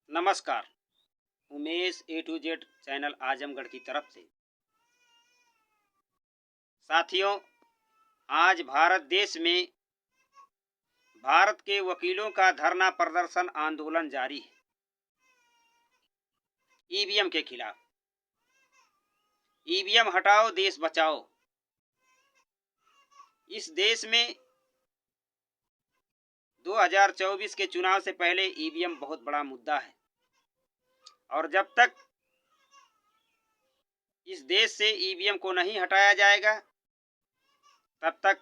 नमस्कार। Umesh A to Z channel Azamgarh की तरफ से। साथियों, आज भारत देश में भारत के वकीलों का धरना प्रदर्शन आंदोलन जारी है। ईवीएम के खिलाफ। ईवीएम हटाओ, देश बचाओ। इस देश में 2024 के चुनाव से पहले ईवीएम बहुत बड़ा मुद्दा है और जब तक इस देश से ईवीएम को नहीं हटाया जाएगा तब तक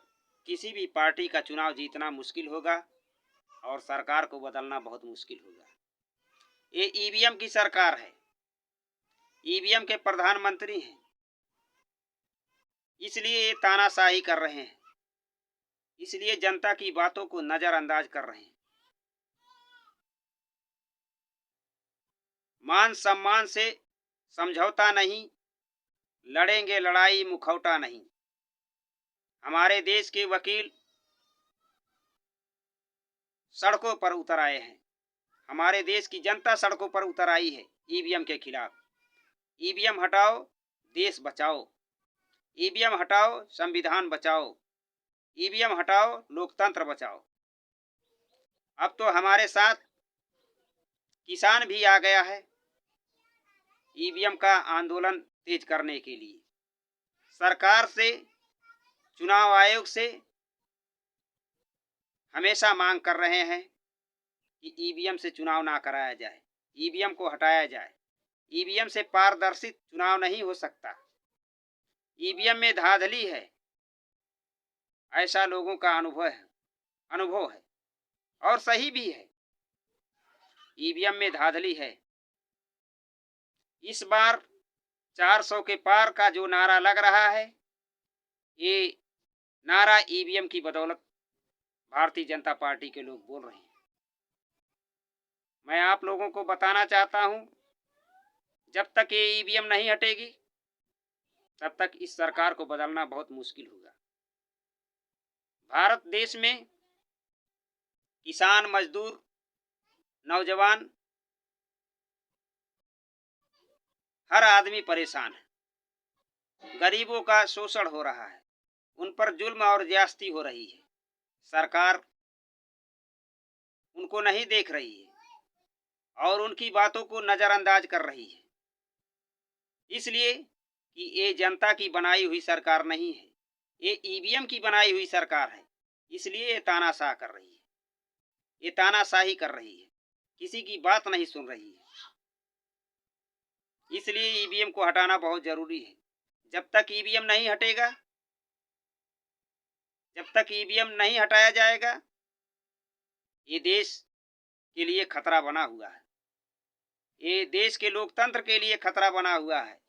किसी भी पार्टी का चुनाव जीतना मुश्किल होगा और सरकार को बदलना बहुत मुश्किल होगा। ये ईवीएम की सरकार है, ईवीएम के प्रधानमंत्री हैं, इसलिए ये तानाशाही कर रहे हैं, इसलिए जनता की बातों को नज़रअंदाज कर रहे हैं। मान सम्मान से समझौता नहीं, लड़ेंगे लड़ाई मुखौटा नहीं। हमारे देश के वकील सड़कों पर उतर आए हैं, हमारे देश की जनता सड़कों पर उतर आई है ईवीएम के खिलाफ। ईवीएम हटाओ, देश बचाओ। ईवीएम हटाओ, संविधान बचाओ। ईवीएम हटाओ, लोकतंत्र बचाओ। अब तो हमारे साथ किसान भी आ गया है ईवीएम का आंदोलन तेज करने के लिए। सरकार से, चुनाव आयोग से हमेशा मांग कर रहे हैं कि ईवीएम से चुनाव ना कराया जाए, ईवीएम को हटाया जाए। ईवीएम से पारदर्शी चुनाव नहीं हो सकता। ईवीएम में धांधली है, ऐसा लोगों का अनुभव है और सही भी है। ईवीएम में धांधली है। इस बार 400 के पार का जो नारा लग रहा है, ये नारा ईवीएम की बदौलत भारतीय जनता पार्टी के लोग बोल रहे हैं। मैं आप लोगों को बताना चाहता हूं, जब तक ये ईवीएम नहीं हटेगी तब तक इस सरकार को बदलना बहुत मुश्किल होगा। भारत देश में किसान, मजदूर, नौजवान, हर आदमी परेशान है। गरीबों का शोषण हो रहा है, उन पर जुल्म और ज्यादती हो रही है। सरकार उनको नहीं देख रही है और उनकी बातों को नज़रअंदाज कर रही है, इसलिए कि ये जनता की बनाई हुई सरकार नहीं है, ये ईवीएम की बनाई हुई सरकार है। इसलिए ये तानाशाह कर रही है, ये तानाशाही कर रही है, किसी की बात नहीं सुन रही है। इसलिए ईवीएम को हटाना बहुत जरूरी है। जब तक ईवीएम नहीं हटेगा, जब तक ईवीएम नहीं हटाया जाएगा, ये देश के लिए खतरा बना हुआ है, ये देश के लोकतंत्र के लिए खतरा बना हुआ है।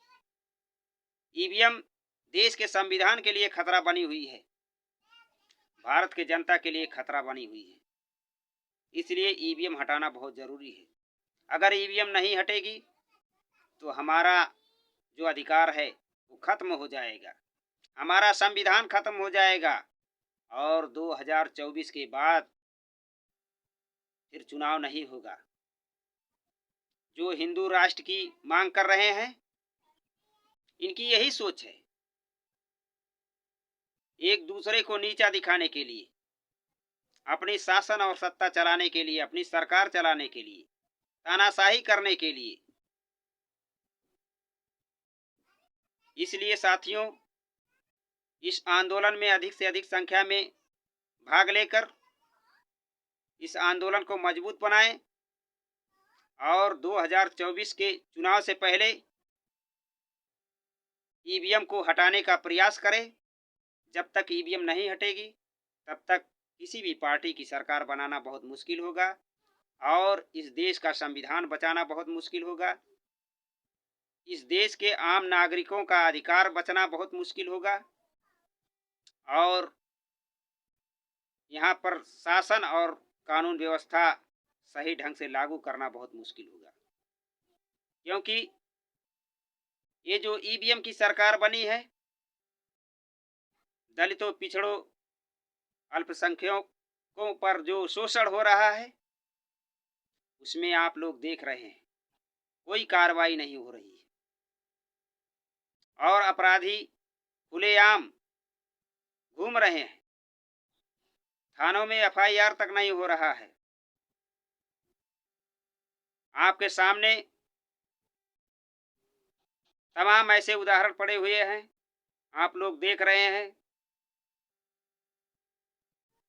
ईवीएम देश के संविधान के लिए खतरा बनी हुई है, भारत के जनता के लिए खतरा बनी हुई है। इसलिए ईवीएम हटाना बहुत जरूरी है। अगर ईवीएम नहीं हटेगी तो हमारा जो अधिकार है वो खत्म हो जाएगा, हमारा संविधान खत्म हो जाएगा और 2024 के बाद फिर चुनाव नहीं होगा। जो हिंदू राष्ट्र की मांग कर रहे हैं, इनकी यही सोच है, एक दूसरे को नीचा दिखाने के लिए, अपनी शासन और सत्ता चलाने के लिए, अपनी सरकार चलाने के लिए, तानाशाही करने के लिए। इसलिए साथियों, इस आंदोलन में अधिक से अधिक संख्या में भाग लेकर इस आंदोलन को मजबूत बनाएं और 2024 के चुनाव से पहले ईवीएम को हटाने का प्रयास करें। जब तक ईवीएम नहीं हटेगी तब तक किसी भी पार्टी की सरकार बनाना बहुत मुश्किल होगा और इस देश का संविधान बचाना बहुत मुश्किल होगा। इस देश के आम नागरिकों का अधिकार बचना बहुत मुश्किल होगा और यहाँ पर शासन और कानून व्यवस्था सही ढंग से लागू करना बहुत मुश्किल होगा, क्योंकि ये जो ईवीएम की सरकार बनी है, दलितों, पिछड़ों, अल्पसंख्यकों पर जो शोषण हो रहा है, उसमें आप लोग देख रहे हैं कोई कार्रवाई नहीं हो रही है और अपराधी खुलेआम घूम रहे हैं। थानों में एफआईआर तक नहीं हो रहा है। आपके सामने तमाम ऐसे उदाहरण पड़े हुए हैं, आप लोग देख रहे हैं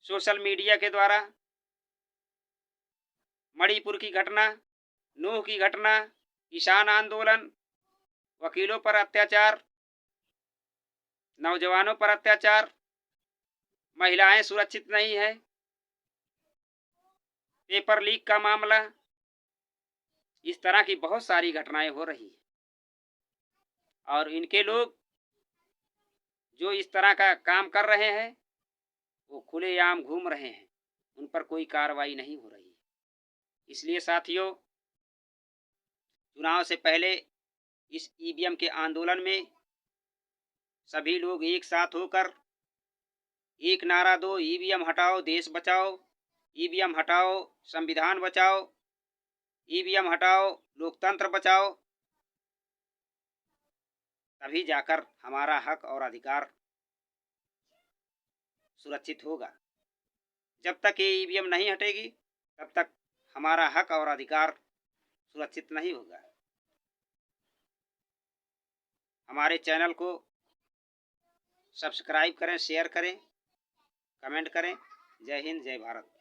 सोशल मीडिया के द्वारा। मणिपुर की घटना, नूह की घटना, किसान आंदोलन, वकीलों पर अत्याचार, नौजवानों पर अत्याचार, महिलाएं सुरक्षित नहीं है, पेपर लीक का मामला, इस तरह की बहुत सारी घटनाएं हो रही हैं और इनके लोग जो इस तरह का काम कर रहे हैं वो खुलेआम घूम रहे हैं, उन पर कोई कार्रवाई नहीं हो रही। इसलिए साथियों, चुनाव से पहले इस ईवीएम के आंदोलन में सभी लोग एक साथ होकर एक नारा दो, ईवीएम हटाओ देश बचाओ, ईवीएम हटाओ संविधान बचाओ, ईवीएम हटाओ लोकतंत्र बचाओ। तभी जाकर हमारा हक और अधिकार सुरक्षित होगा। जब तक ये ईवीएम नहीं हटेगी तब तक हमारा हक और अधिकार सुरक्षित नहीं होगा। हमारे चैनल को सब्सक्राइब करें, शेयर करें, कमेंट करें। जय हिंद, जय भारत।